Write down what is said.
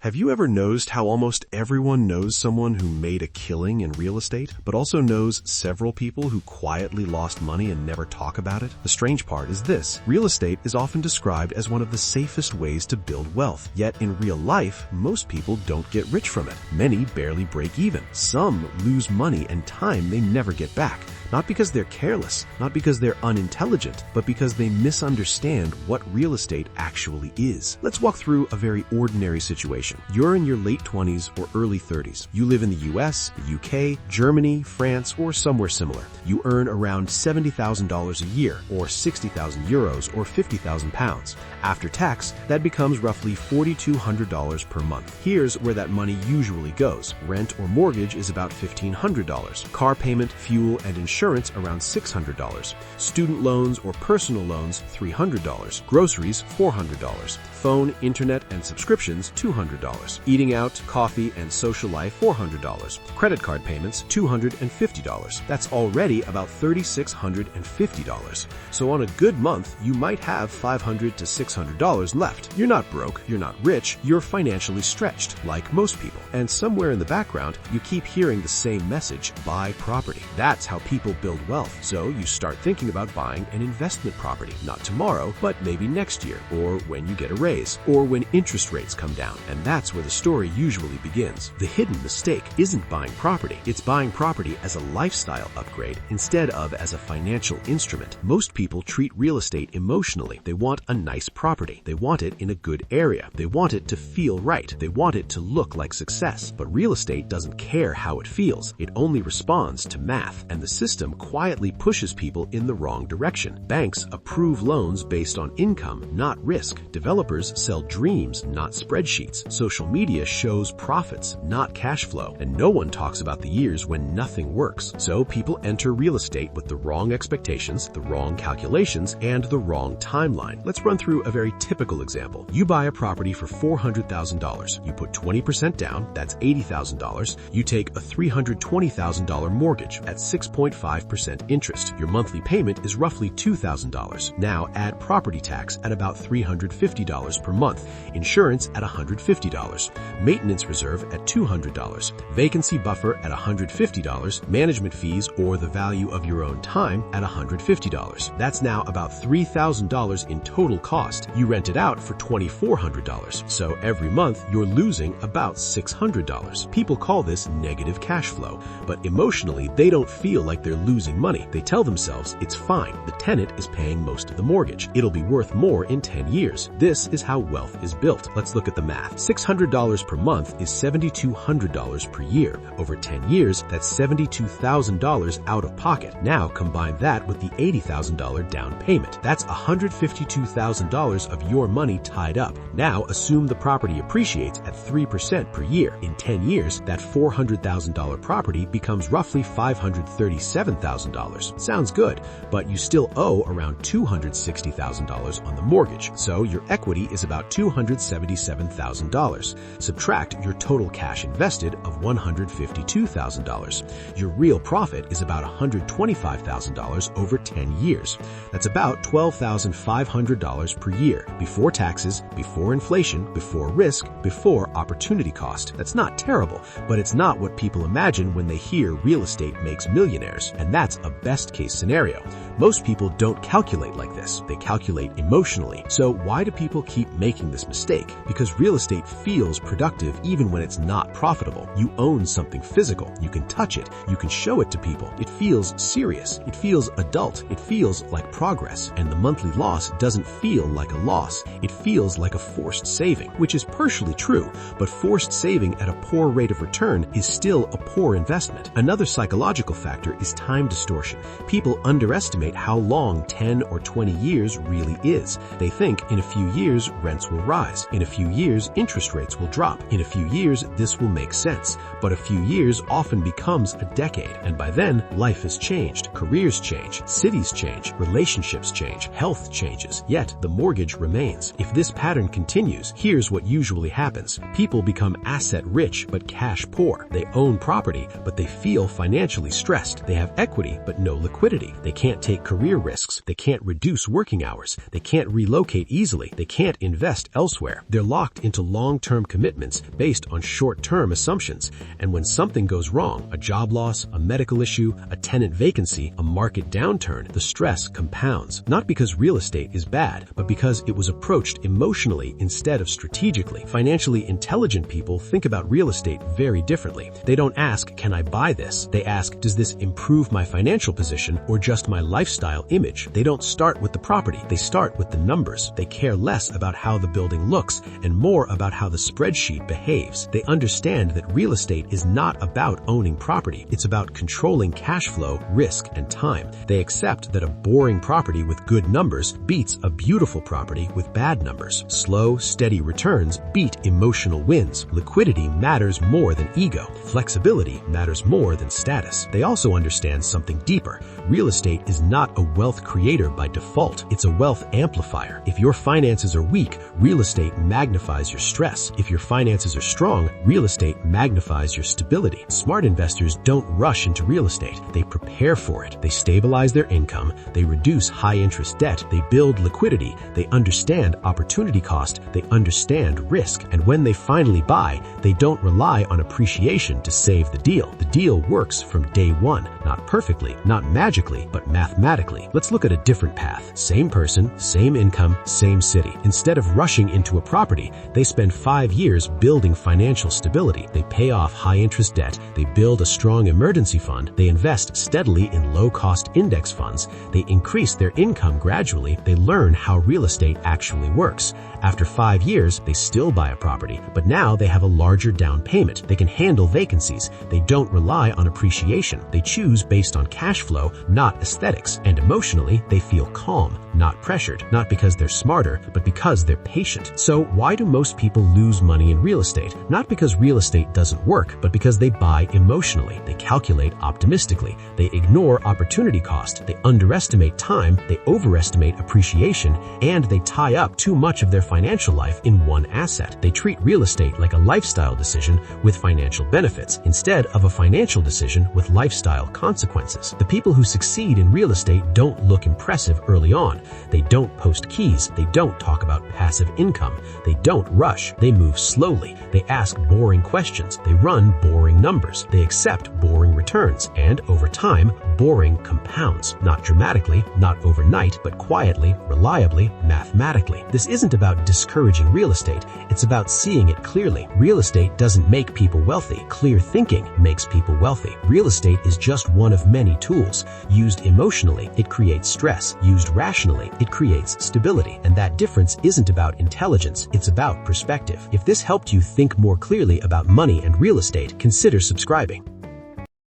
Have you ever noticed how almost everyone knows someone who made a killing in real estate, but also knows several people who quietly lost money and never talk about it? The strange part is this: real estate is often described as one of the safest ways to build wealth. Yet in real life, most people don't get rich from it. Many barely break even. Some lose money and time they never get back. Not because they're careless, not because they're unintelligent, but because they misunderstand what real estate actually is. Let's walk through a very ordinary situation. You're in your late 20s or early 30s. You live in the US, the UK, Germany, France, or somewhere similar. You earn around $70,000 a year, or 60,000 euros, or 50,000 pounds. After tax, that becomes roughly $4,200 per month. Here's where that money usually goes. Rent or mortgage is about $1,500. Car payment, fuel, and insurance around $600. Student loans or personal loans, $300. Groceries, $400. Phone, internet, and subscriptions, $200. Eating out, coffee, and social life, $400. Credit card payments, $250. That's already about $3,650. So on a good month, you might have $500 to $600 left. You're not broke, you're not rich, you're financially stretched, like most people. And somewhere in the background, you keep hearing the same message: buy property. That's how people build wealth. So you start thinking about buying an investment property, not tomorrow, but maybe next year, or when you get a raise, or when interest rates come down. And that's where the story usually begins. The hidden mistake isn't buying property. It's buying property as a lifestyle upgrade instead of as a financial instrument. Most people treat real estate emotionally. They want a nice property. They want it in a good area. They want it to feel right. They want it to look like success. But real estate doesn't care how it feels. It only responds to math, and the system quietly pushes people in the wrong direction. Banks approve loans based on income, not risk. Developers sell dreams, not spreadsheets. Social media shows profits, not cash flow. And no one talks about the years when nothing works. So people enter real estate with the wrong expectations, the wrong calculations, and the wrong timeline. Let's run through a very typical example. You buy a property for $400,000. You put 20% down, that's $80,000. You take a $320,000 mortgage at 6.5% interest. Your monthly payment is roughly $2,000. Now add property tax at about $350 per month, insurance at $150, maintenance reserve at $200, vacancy buffer at $150, management fees or the value of your own time at $150. That's now about $3,000 in total cost. You rent it out for $2,400. So every month you're losing about $600. People call this negative cash flow, but emotionally they don't feel like they're losing money. They tell themselves it's fine. The tenant is paying most of the mortgage. It'll be worth more in 10 years. This is how wealth is built. Let's look at the math. $600 per month is $7,200 per year. Over 10 years, that's $72,000 out of pocket. Now combine that with the $80,000 down payment. That's $152,000 of your money tied up. Now assume the property appreciates at 3% per year. In 10 years, that $400,000 property becomes roughly $537,000. Sounds good, but you still owe around $260,000 on the mortgage, so your equity is about $277,000. Subtract your total cash invested of $152,000. Your real profit is about $125,000 over 10 years. That's about $12,500 per year, before taxes, before inflation, before risk, before opportunity cost. That's not terrible, but it's not what people imagine when they hear real estate makes millionaires, and that's a best-case scenario. Most people don't calculate like this. They calculate emotionally. So why do people keep making this mistake? Because real estate feels productive even when it's not profitable. You own something physical. You can touch it. You can show it to people. It feels serious. It feels adult. It feels like progress. And the monthly loss doesn't feel like a loss. It feels like a forced saving, which is partially true, but forced saving at a poor rate of return is still a poor investment. Another psychological factor is time distortion. People underestimate how long 10 or 20 years really is. They think in a few years rents will rise. In a few years interest rates will drop. In a few years this will make sense. But a few years often becomes a decade. And by then life has changed. Careers change. Cities change. Relationships change. Health changes. Yet the mortgage remains. If this pattern continues, here's what usually happens. People become asset rich but cash poor. They own property, but they feel financially stressed. They have equity but no liquidity. They can't take take career risks. They can't reduce working hours. They can't relocate easily. They can't invest elsewhere. They're locked into long-term commitments based on short-term assumptions. And when something goes wrong, a job loss, a medical issue, a tenant vacancy, a market downturn, the stress compounds. Not because real estate is bad, but because it was approached emotionally instead of strategically. Financially intelligent people think about real estate very differently. They don't ask, can I buy this? They ask, does this improve my financial position or just my lifestyle image? They don't start with the property. They start with the numbers. They care less about how the building looks and more about how the spreadsheet behaves. They understand that real estate is not about owning property. It's about controlling cash flow, risk, and time. They accept that a boring property with good numbers beats a beautiful property with bad numbers. Slow, steady returns beat emotional wins. Liquidity matters more than ego. Flexibility matters more than status. They also understand something deeper. Real estate is not a wealth creator by default. It's a wealth amplifier. If your finances are weak, real estate magnifies your stress. If your finances are strong, real estate magnifies your stability. Smart investors don't rush into real estate. They prepare for it. They stabilize their income. They reduce high-interest debt. They build liquidity. They understand opportunity cost. They understand risk. And when they finally buy, they don't rely on appreciation to save the deal. The deal works from day one. Not perfectly, not magically, but mathematically. Let's look at a different path. Same person, same income, same city. Instead of rushing into a property, they spend 5 years building financial stability. They pay off high-interest debt. They build a strong emergency fund. They invest steadily in low-cost index funds. They increase their income gradually. They learn how real estate actually works. After 5 years, they still buy a property, but now they have a larger down payment. They can handle vacancies. They don't rely on appreciation. They choose based on cash flow, not aesthetics. And emotionally, they feel calm, not pressured, not because they're smarter, but because they're patient. So why do most people lose money in real estate? Not because real estate doesn't work, but because they buy emotionally. They calculate optimistically. They ignore opportunity cost. They underestimate time. They overestimate appreciation, and they tie up too much of their financial life in one asset. They treat real estate like a lifestyle decision with financial benefits instead of a financial decision with lifestyle consequences. The people who succeed in real estate don't look impressive early on. They don't post keys. They don't talk about passive income. They don't rush. They move slowly. They ask boring questions. They run boring numbers. They accept boring returns. And over time, boring compounds. Not dramatically, not overnight, but quietly, reliably, mathematically. This isn't about discouraging real estate. It's about seeing it clearly. Real estate doesn't make people wealthy. Clear thinking makes people wealthy. Real estate is just one of many tools. Used emotionally, it creates stress. Used rationally, it creates stability. And that difference isn't about intelligence, it's about perspective. If this helped you think more clearly about money and real estate, consider subscribing.